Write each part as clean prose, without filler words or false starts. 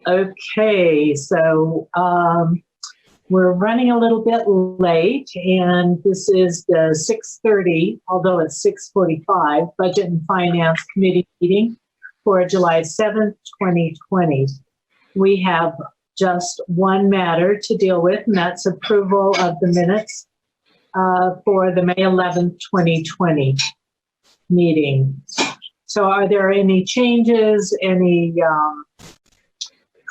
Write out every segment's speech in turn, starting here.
Okay, so we're running a little bit late, and this is the 6:30, although it's 6:45, Budget and Finance Committee meeting for July 7th, 2020. We have just one matter to deal with, and that's approval of the minutes for the May 11th, 2020 meeting. So are there any changes, any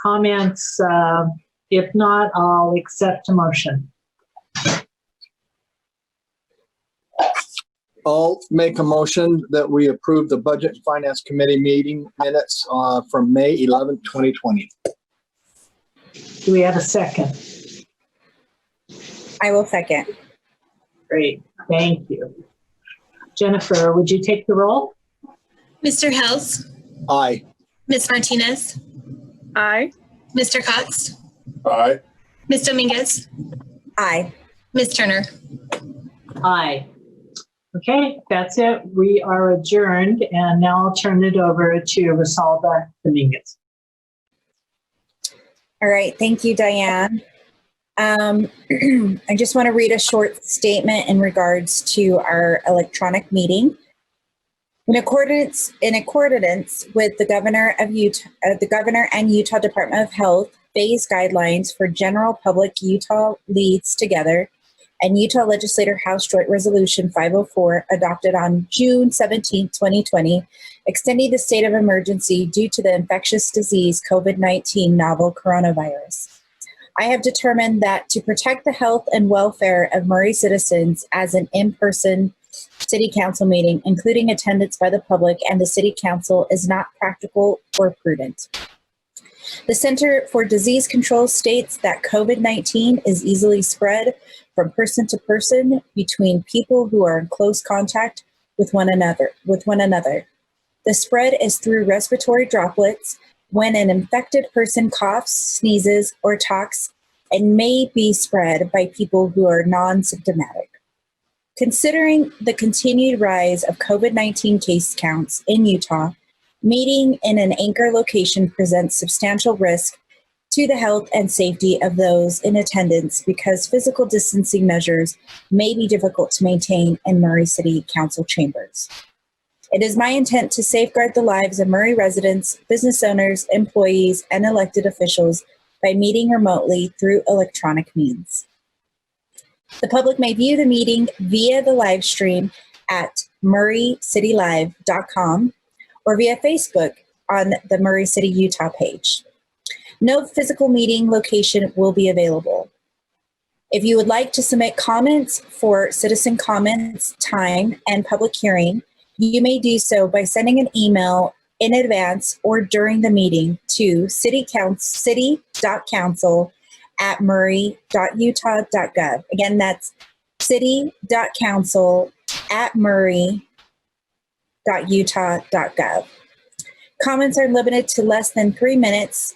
comments? If not, I'll accept a motion. I'll make a motion that we approve the Budget and Finance Committee meeting minutes from May 11th, 2020. Do we have a second? I will second. Great, thank you. Jennifer, would you take the roll? Mr. Hels? Aye. Ms. Martinez? Aye. Mr. Cox? Aye. Ms. Dominguez? Aye. Ms. Turner? Aye. Okay, that's it. We are adjourned, and now I'll turn it over to Rosalba Dominguez. All right, thank you, Diane. I just want to read a short statement in regards to our electronic meeting. In accordance with the Governor and Utah Department of Health phase guidelines for general public Utah Leads Together and Utah Legislature House Joint Resolution 504 adopted on June 17, 2020, extending the state of emergency due to the infectious disease COVID-19 novel coronavirus. I have determined that to protect the health and welfare of Murray citizens as an in-person City Council meeting, including attendance by the public and the City Council, is not practical or prudent. The Center for Disease Control states that COVID-19 is easily spread from person to person between people who are in close contact with one another. The spread is through respiratory droplets when an infected person coughs, sneezes, or talks, and may be spread by people who are non-symptomatic. Considering the continued rise of COVID-19 case counts in Utah, meeting in an anchor location presents substantial risk to the health and safety of those in attendance because physical distancing measures may be difficult to maintain in Murray City Council chambers. It is my intent to safeguard the lives of Murray residents, business owners, employees, and elected officials by meeting remotely through electronic means. The public may view the meeting via the live stream at murraycitylive.com or via Facebook on the Murray City, Utah page. No physical meeting location will be available. If you would like to submit comments for citizen comments, time, and public hearing, you may do so by sending an email in advance or during the meeting to city.council@murray.utah.gov. Again, that's city.council@murray.utah.gov. Comments are limited to less than 3 minutes.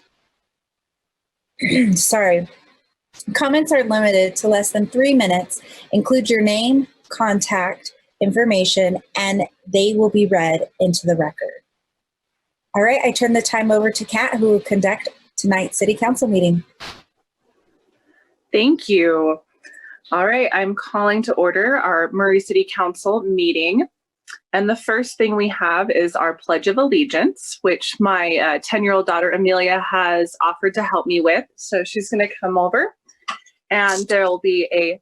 Comments are limited to less than 3 minutes. Include your name, contact information, and they will be read into the record. All right, I turn the time over to Kat, who will conduct tonight's City Council meeting. Thank you. All right, I'm calling to order our Murray City Council meeting. And the first thing we have is our Pledge of Allegiance, which my 10-year-old daughter, Amelia, has offered to help me with. So she's going to come over, and there will be a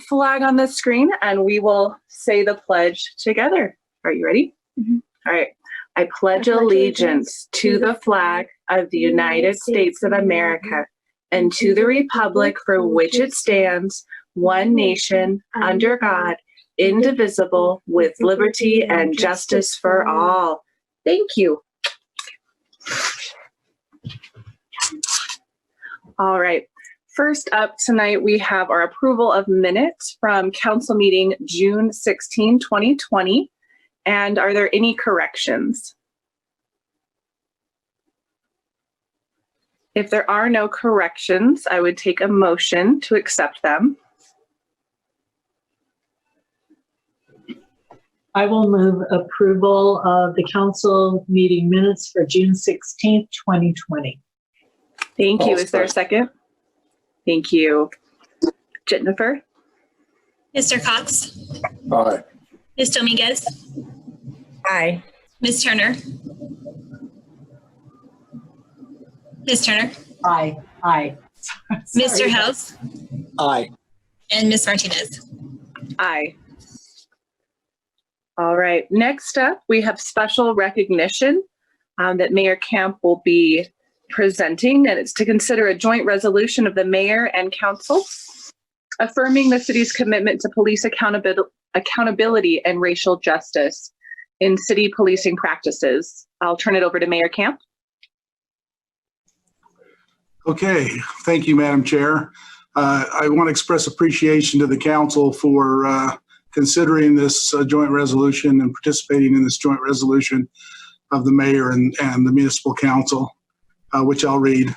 flag on the screen, and we will say the pledge together. Are you ready? Mm-hmm. All right. I pledge allegiance to the flag of the United States of America and to the republic for which it stands, one nation, under God, indivisible, with liberty and justice for all. Thank you. All right. First up tonight, we have our approval of minutes from council meeting June 16, 2020. And are there any corrections? If there are no corrections, I would take a motion to accept them. I will move approval of the council meeting minutes for June 16th, 2020. Thank you. I'll Is there a second? Thank you. Jennifer? Mr. Cox? Aye. Ms. Dominguez? Aye. Ms. Turner? Ms. Turner? Aye. Aye. Mr. Sorry. House? Aye. And Ms. Martinez? Aye. All right. Next up, we have special recognition that Mayor Camp will be presenting, and it's to consider a joint resolution of the mayor and council affirming the city's commitment to police accountability and racial justice in city policing practices. I'll turn it over to Mayor Camp. Okay, thank you, Madam Chair. I want to express appreciation to the council for considering this joint resolution and participating in this joint resolution of the mayor and the municipal council, which I'll read.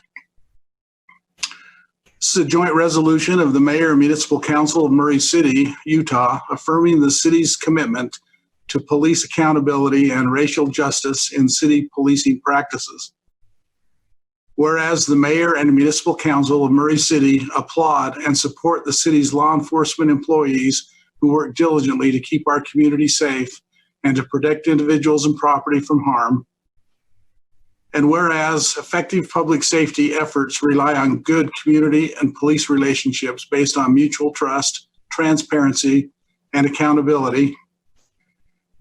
This is a joint resolution of the mayor and municipal council of Murray City, Utah, affirming the city's commitment to police accountability and racial justice in city policing practices. Whereas the mayor and municipal council of Murray City applaud and support the city's law enforcement employees who work diligently to keep our community safe and to protect individuals and property from harm. And whereas effective public safety efforts rely on good community and police relationships based on mutual trust, transparency, and accountability.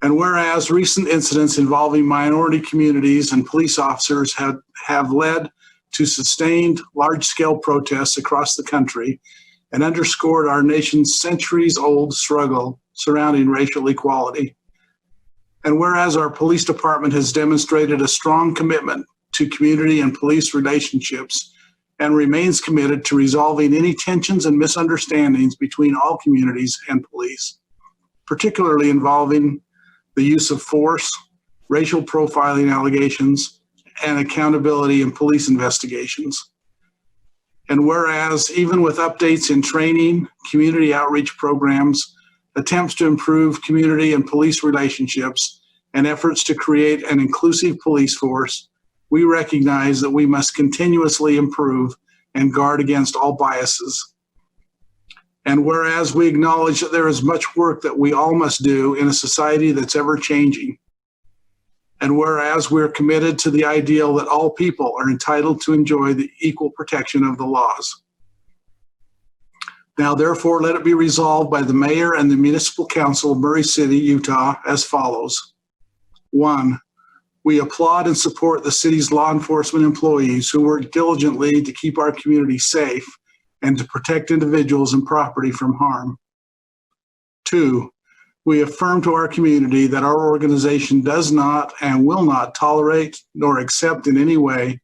And whereas recent incidents involving minority communities and police officers have led to sustained large-scale protests across the country and underscored our nation's centuries-old struggle surrounding racial equality. And whereas our police department has demonstrated a strong commitment to community and police relationships and remains committed to resolving any tensions and misunderstandings between all communities and police, particularly involving the use of force, racial profiling allegations, and accountability in police investigations. And whereas even with updates in training, community outreach programs, attempts to improve community and police relationships, and efforts to create an inclusive police force, we recognize that we must continuously improve and guard against all biases. And whereas we acknowledge that there is much work that we all must do in a society that's ever changing. And whereas we're committed to the ideal that all people are entitled to enjoy the equal protection of the laws. Now, therefore, let it be resolved by the mayor and the municipal council of Murray City, Utah, as follows. 1, we applaud and support the city's law enforcement employees who work diligently to keep our community safe and to protect individuals and property from harm. 2, we affirm to our community that our organization does not and will not tolerate nor accept in any way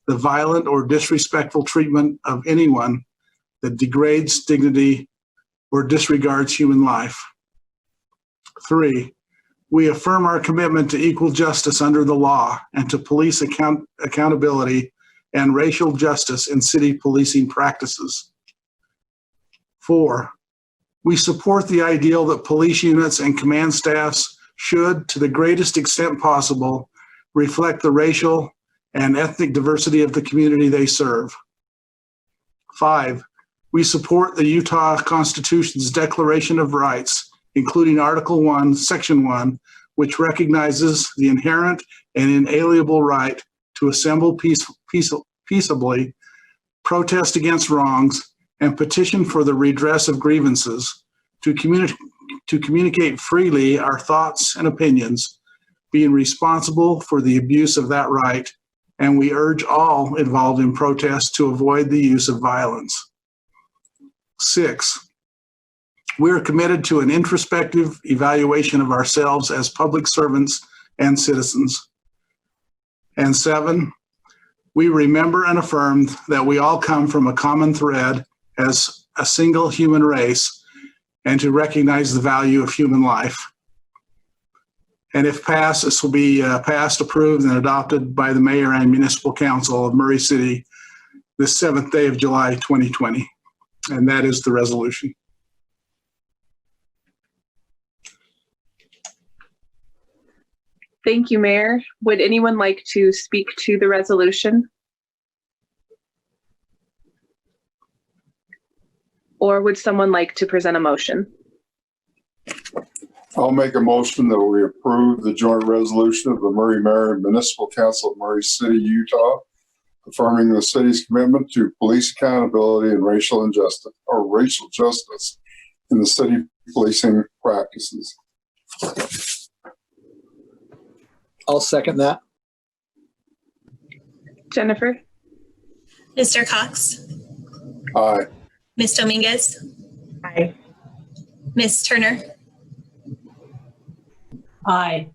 the violent or disrespectful treatment of anyone that degrades dignity or disregards human life. 3, we affirm our commitment to equal justice under the law and to police accountability and racial justice in city policing practices. 4, we support the ideal that police units and command staffs should, to the greatest extent possible, reflect the racial and ethnic diversity of the community they serve. 5, we support the Utah Constitution's Declaration of Rights, including Article 1, Section 1, which recognizes the inherent and inalienable right to assemble peaceably, protest against wrongs, and petition for the redress of grievances, to communicate freely our thoughts and opinions, being responsible for the abuse of that right, and we urge all involved in protests to avoid the use of violence. 6, we are committed to an introspective evaluation of ourselves as public servants and citizens. And 7, we remember and affirm that we all come from a common thread as a single human race and to recognize the value of human life. And if passed, this will be passed, approved, and adopted by the mayor and municipal council of Murray City this 7th day of July, 2020. And that is the resolution. Thank you, Mayor. Would anyone like to speak to the resolution? Or would someone like to present a motion? I'll make a motion that we approve the joint resolution of the Murray Mayor and Municipal Council of Murray City, Utah, affirming the city's commitment to police accountability and racial justice in the city policing practices. I'll second that. Jennifer? Mr. Cox, Aye. Ms. Dominguez, Aye. Ms. Turner, Aye.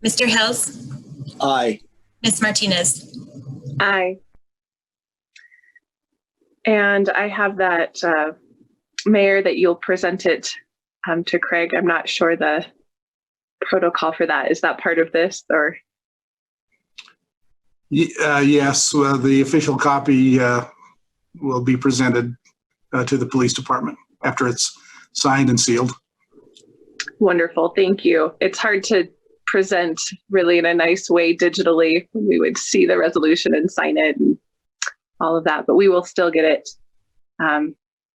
Mr. Hills, Aye. Ms. Martinez. Aye. And I have that, Mayor, that you'll present it to Craig. I'm not sure the protocol for that. Is that part of this or? Yes, the official copy will be presented to the police department after it's signed and sealed. Wonderful, thank you. It's hard to present really in a nice way digitally. We would see the resolution and sign it and all of that, but we will still get it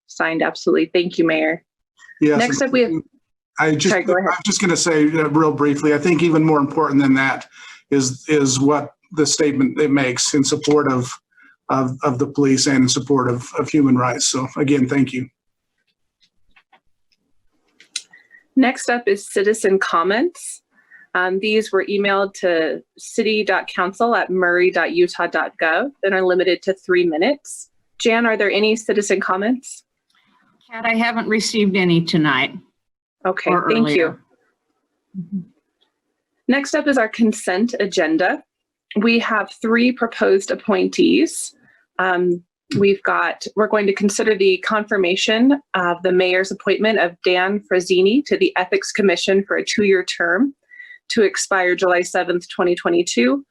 signed. Absolutely. Thank you, Mayor. Yes. Next up, we have. Sorry, go ahead. I'm just going to say real briefly, I think even more important than that is what the statement it makes in support of the police and in support of human rights. So again, thank you. Next up is citizen comments. These were emailed to city.council@murray.utah.gov and are limited to 3 minutes. Jan, are there any citizen comments? Kat, I haven't received any tonight. Okay, Or thank earlier. you. Next up is our consent agenda. We have 3 proposed appointees. We're going to consider the confirmation of the mayor's appointment of Dan Frazzini to the Ethics Commission for a 2-year term to expire July 7th, 2022.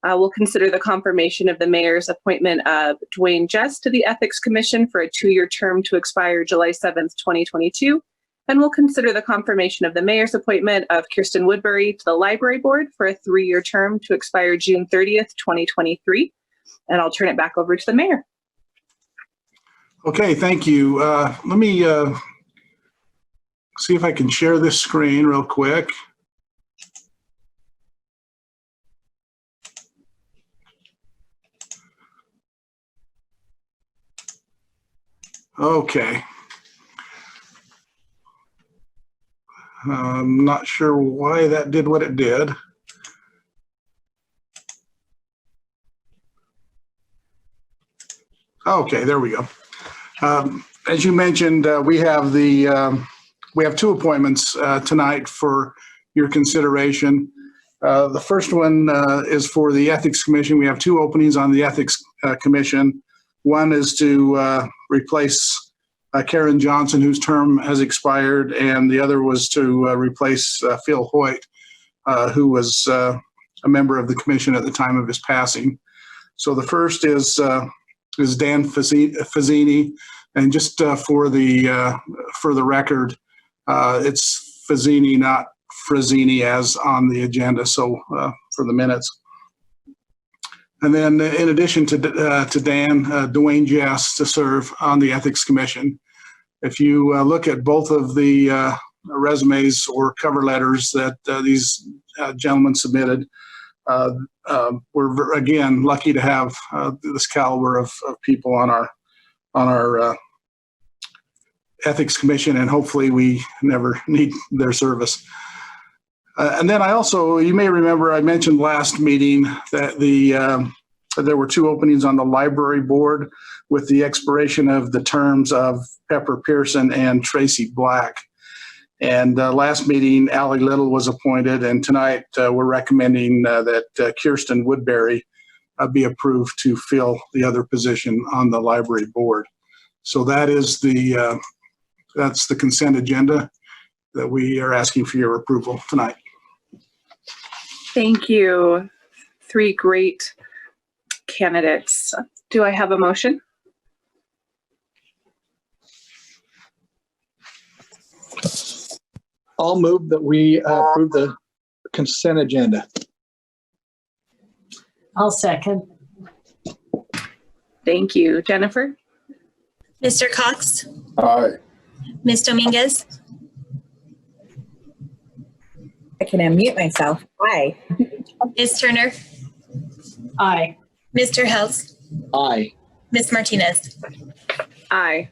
We'll consider the confirmation of the mayor's appointment of Dwayne Jess to the Ethics Commission for a 2-year term to expire July 7th, 2022. And we'll consider the confirmation of the mayor's appointment of Kirsten Woodbury to the Library Board for a 3-year term to expire June 30th, 2023. And I'll turn it back over to the mayor. Okay, thank you. Let me see if I can share this screen real quick. Okay. I'm not sure why that did what it did. Okay, there we go. As you mentioned, we have 2 appointments tonight for your consideration. The first one is for the Ethics Commission. We have 2 openings on the Ethics Commission. One is to replace Karen Johnson, whose term has expired, and the other was to replace Phil Hoyt, who was a member of the commission at the time of his passing. So the first is Dan Frazzini, and just for the record, it's Frazzini, not Frazzini, as on the agenda. So for the minutes. And then in addition to Dan, Dwayne Jess to serve on the Ethics Commission. If you look at both of the resumes or cover letters that these gentlemen submitted, we're again lucky to have this caliber of people on our Ethics Commission, and hopefully we never need their service. And then you may remember I mentioned last meeting that there were 2 openings on the Library Board with the expiration of the terms of Pepper Pearson and Tracy Black. And last meeting, Allie Little was appointed, and tonight we're recommending that Kirsten Woodbury be approved to fill the other position on the Library Board. So that is that's the consent agenda that we are asking for your approval tonight. Thank you. 3 great candidates. Do I have a motion? I'll move that we approve the consent agenda. I'll second. Thank you. Jennifer? Mr. Cox? Aye. Ms. Dominguez? I can unmute myself. Aye. Ms. Turner? Aye. Mr. Hels? Aye. Ms. Martinez? Aye.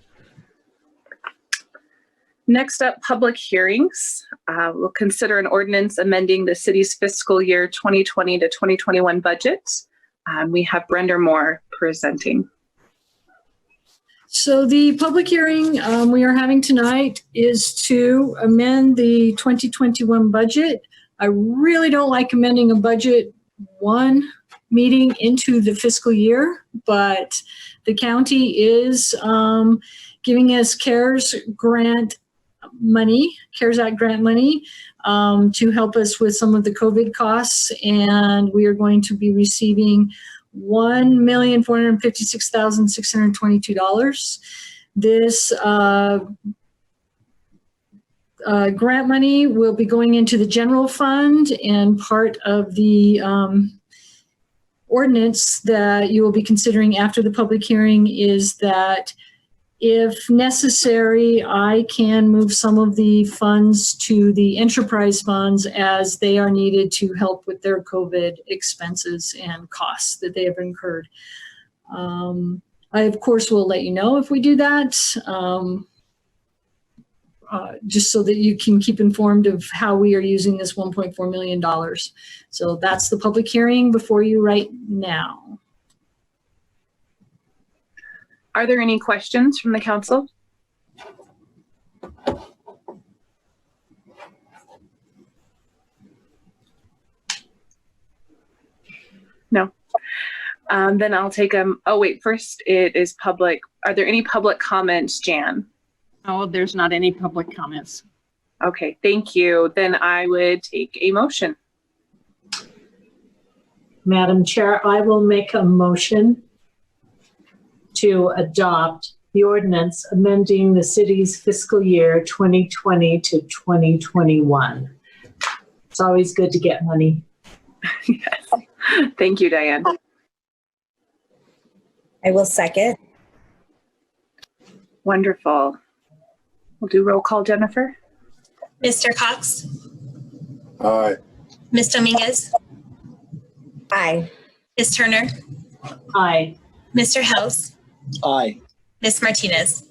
Next up, public hearings. We'll consider an ordinance amending the city's fiscal year 2020 to 2021 budget. We have Brenda Moore presenting. So the public hearing we are having tonight is to amend the 2021 budget. I really don't like amending a budget one meeting into the fiscal year, but the county is giving us CARES Act grant money to help us with some of the COVID costs, and we are going to be receiving $1,456,622. This grant money will be going into the general fund, and part of the ordinance that you will be considering after the public hearing is that if necessary, I can move some of the funds to the enterprise funds as they are needed to help with their COVID expenses and costs that they have incurred. I, of course, will let you know if we do that, just so that you can keep informed of how we are using this $1.4 million. So that's the public hearing before you right now. Are there any questions from the council? No. Then I'll take oh wait, first it is public. Are there any public comments, Jan? Oh, there's not any public comments. Okay, thank you. Then I would take a motion. Madam Chair, I will make a motion to adopt the ordinance amending the city's fiscal year 2020 to 2021. It's always good to get money. Yes. Thank you, Diane. I will second. Wonderful. We'll do roll call, Jennifer. Mr. Cox? Aye. Ms. Dominguez? Aye. Ms. Turner? Aye. Mr. Hels? Aye. Ms. Martinez?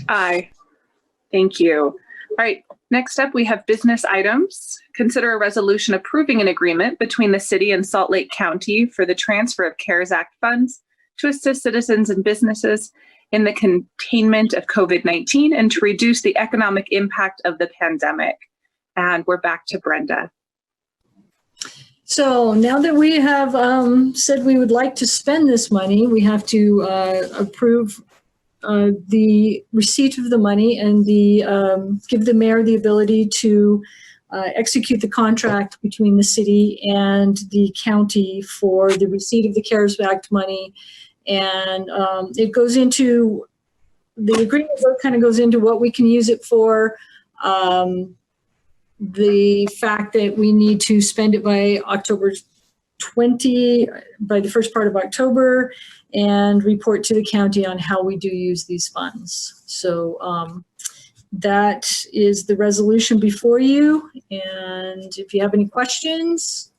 Aye. Thank you. All right, next up we have business items. Consider a resolution approving an agreement between the city and Salt Lake County for the transfer of CARES Act funds to assist citizens and businesses in the containment of COVID-19 and to reduce the economic impact of the pandemic. And we're back to Brenda. So now that we have said we would like to spend this money, we have to approve the receipt of the money and give the mayor the ability to execute the contract between the city and the county for the receipt of the CARES Act money. And it goes into, the agreement kind of goes into what we can use it for, the fact that we need to spend it by October 20, by the first part of October, and report to the county on how we do use these funds. So that is the resolution before you. And if you have any questions.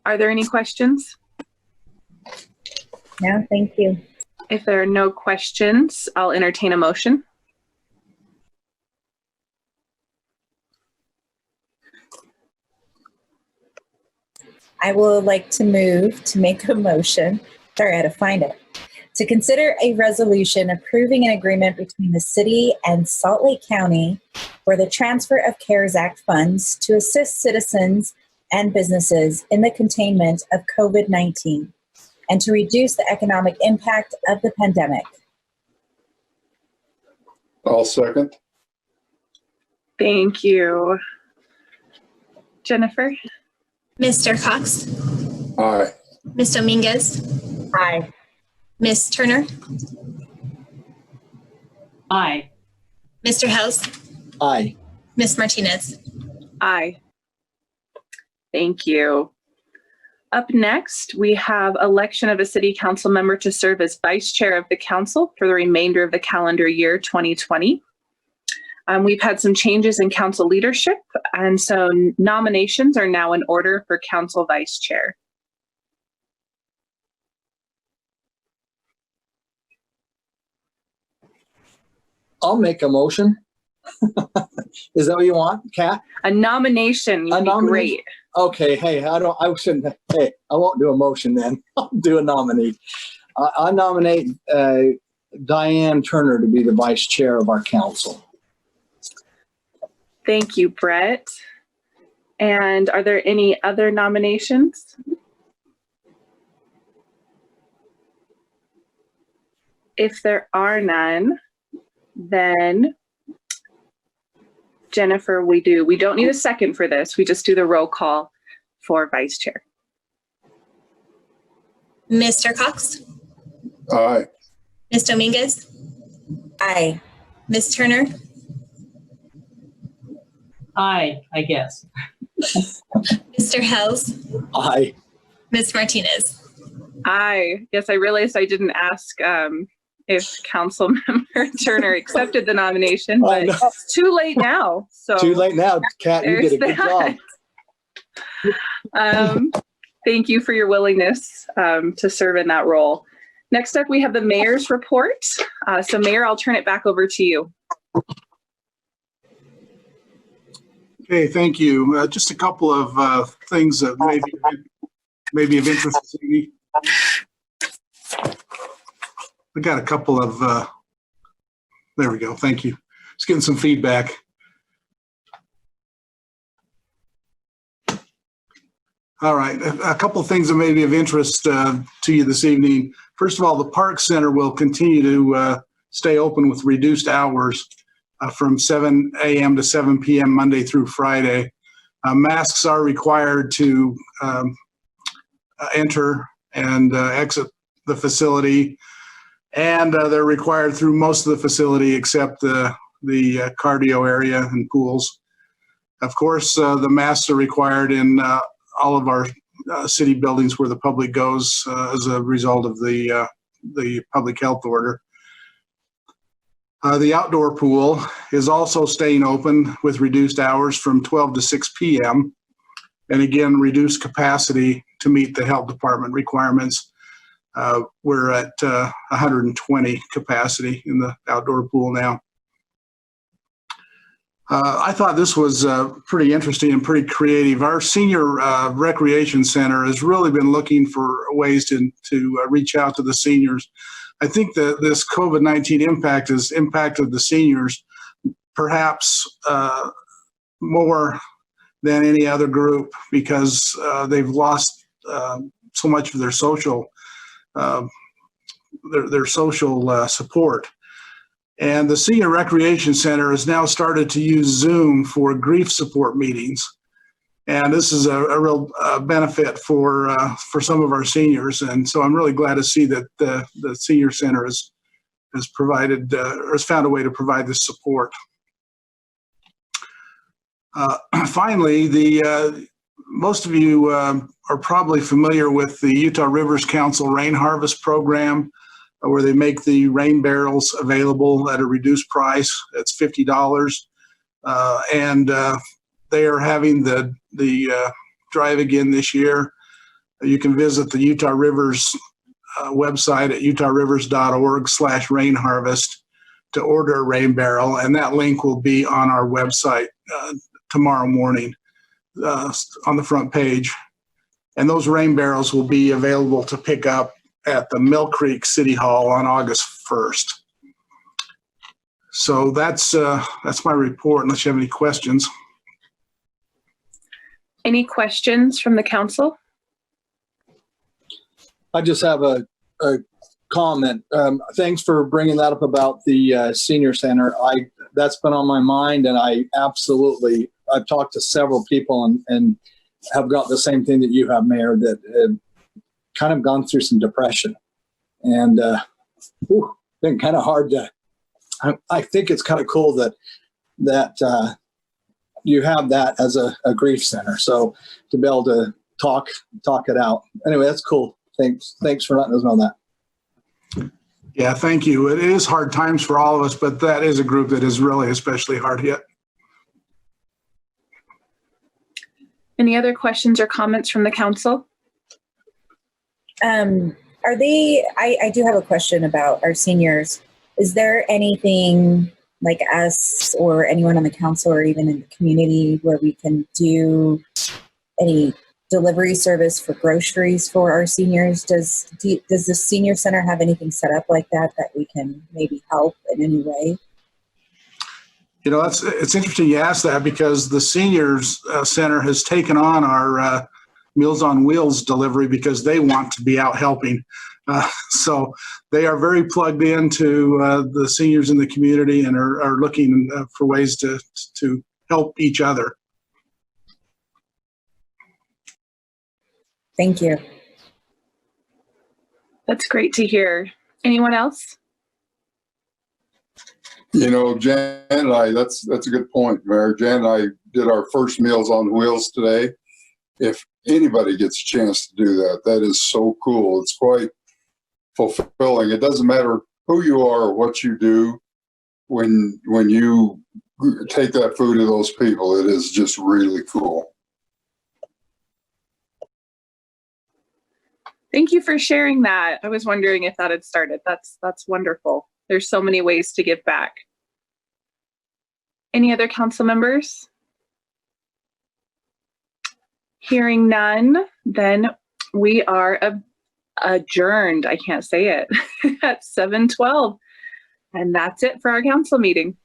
Are there any questions? No, thank you. If there are no questions, I'll entertain a motion. I would like to make a motion. Sorry, I had to find it. To consider a resolution approving an agreement between the city and Salt Lake County for the transfer of CARES Act funds to assist citizens and businesses in the containment of COVID-19 and to reduce the economic impact of the pandemic. I'll second. Thank you. Jennifer? Mr. Cox? Aye. Ms. Dominguez? Aye. Ms. Turner? Aye. Mr. Hels? Aye. Ms. Martinez? Aye. Thank you. Up next, we have election of a city council member to serve as vice chair of the council for the remainder of the calendar year 2020. We've had some changes in council leadership, and so nominations are now in order for council vice chair. I'll make a motion. Is that what you want, Kat? A nomination would be great. Okay, hey, I won't do a motion then. I'll do a nominee. I nominate Diane Turner to be the vice chair of our council. Thank you, Brett. And are there any other nominations? If there are none, then Jennifer, we don't need a second for this. We just do the roll call for vice chair. Mr. Cox? Aye. Ms. Dominguez? Aye. Ms. Turner? Aye, I guess. Mr. Hells? Aye. Ms. Martinez? Aye. Yes, I realized I didn't ask if Councilmember Turner accepted the nomination, but it's too late now. So Too late now, Kat. You did a good job. Thank you for your willingness to serve in that role. Next up, we have the mayor's report. So Mayor, I'll turn it back over to you. Okay, thank you. Just a couple of things that may be of interest to me. I got a couple of, there we go. Thank you. Just getting some feedback. All right, a couple of things that may be of interest to you this evening. First of all, the Park Center will continue to stay open with reduced hours from 7 a.m. to 7 p.m. Monday through Friday. Masks are required to enter and exit the facility, and they're required through most of the facility except the cardio area and pools. Of course, the masks are required in all of our city buildings where the public goes as a result of the public health order. The outdoor pool is also staying open with reduced hours from 12 to 6 p.m. and again, reduced capacity to meet the health department requirements. We're at 120 capacity in the outdoor pool now. I thought this was pretty interesting and pretty creative. Our senior recreation center has really been looking for ways to reach out to the seniors. I think that this COVID-19 impact has impacted the seniors perhaps more than any other group because they've lost so much of their social support. And the Senior Recreation Center has now started to use Zoom for grief support meetings. And this is a real benefit for some of our seniors. And so I'm really glad to see that the Senior Center has provided or has found a way to provide this support. Finally, most of you are probably familiar with the Utah Rivers Council Rain Harvest Program, where they make the rain barrels available at a reduced price. It's $50. And they are having the drive again this year. You can visit the Utah Rivers website at utahrivers.org/rainharvest to order a rain barrel. And that link will be on our website tomorrow morning on the front page. And those rain barrels will be available to pick up at the Mill Creek City Hall on August 1st. So that's my report, unless you have any questions. Any questions from the council? I just have a comment. Thanks for bringing that up about the senior center. That's been on my mind, and I've talked to several people and have got the same thing that you have, Mayor, that have kind of gone through some depression, and been kind of hard to. I think it's kind of cool that you have that as a grief center. So to be able to talk it out. Anyway, that's cool. Thanks for letting us know that. Yeah, thank you. It is hard times for all of us, but that is a group that is really especially hard hit. Any other questions or comments from the council? I do have a question about our seniors. Is there anything like us or anyone on the council or even in the community where we can do any delivery service for groceries for our seniors? Does the senior center have anything set up like that we can maybe help in any way? You know, it's interesting you ask that because the seniors center has taken on our Meals on Wheels delivery because they want to be out helping. So they are very plugged into the seniors in the community and are looking for ways to help each other. Thank you. That's great to hear. Anyone else? You know, Jan and I, that's a good point, Mayor. Jan and I did our first Meals on Wheels today. If anybody gets a chance to do that, that is so cool. It's quite fulfilling. It doesn't matter who you are or what you do. When you take that food to those people, it is just really cool. Thank you for sharing that. I was wondering if that had started. That's wonderful. There's so many ways to give back. Any other council members? Hearing none, then we are adjourned. I can't say it at 7:12. And that's it for our council meeting.